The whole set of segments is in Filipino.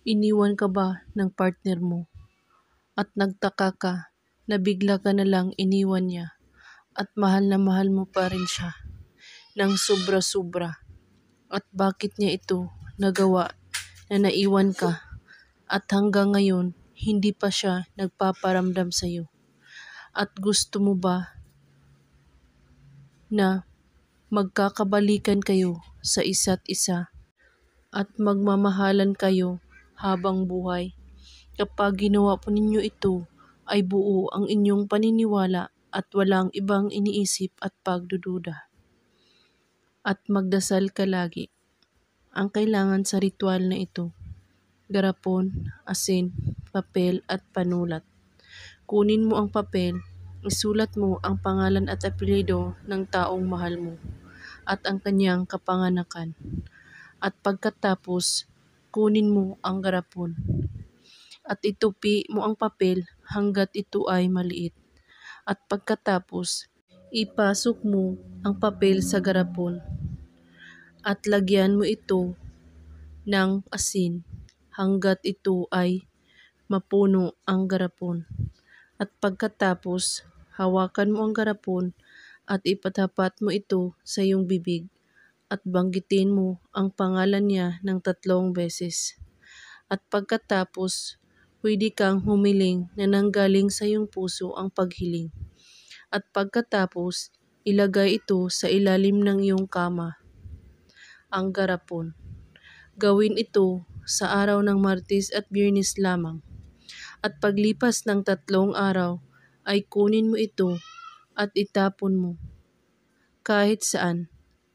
Iniwan ka ba ng partner mo at nagtaka ka na bigla ka na lang iniwan niya at mahal na mahal mo pa rin siya ng sobra-sobra? At bakit niya ito nagawa na naiwan ka at hanggang ngayon hindi pa siya nagpaparamdam sa'yo? At gusto mo ba na magkakabalikan kayo sa isa't isa at magmamahalan kayo habang buhay? Kapag ginawa po ninyo ito, ay buo ang inyong paniniwala at walang ibang iniisip at pagdududa. At magdasal ka lagi. Ang kailangan sa ritual na ito: garapon, asin, papel at panulat. Kunin mo ang papel, isulat mo ang pangalan at apelyido ng taong mahal mo at ang kanyang kapanganakan. At pagkatapos, kunin mo ang garapon at itupi mo ang papel hanggat ito ay maliit. At pagkatapos, ipasok mo ang papel sa garapon at lagyan mo ito ng asin hanggat ito ay mapuno ang garapon. At pagkatapos, hawakan mo ang garapon at ipatapat mo ito sa iyong bibig at banggitin mo ang pangalan niya ng 3 beses. At pagkatapos, pwede kang humiling na nanggaling sa iyong puso ang paghiling. At pagkatapos, ilagay ito sa ilalim ng iyong kama, ang garapon. Gawin ito sa araw ng Martes at Biyernes lamang. At paglipas ng 3 araw, ay kunin mo ito at itapon mo kahit saan.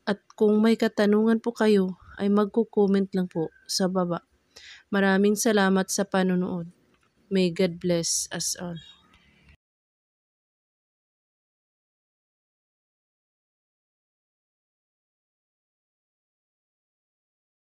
At kung may katanungan po kayo, ay magko-comment lang po sa baba. Maraming salamat sa panonood. May God bless us all.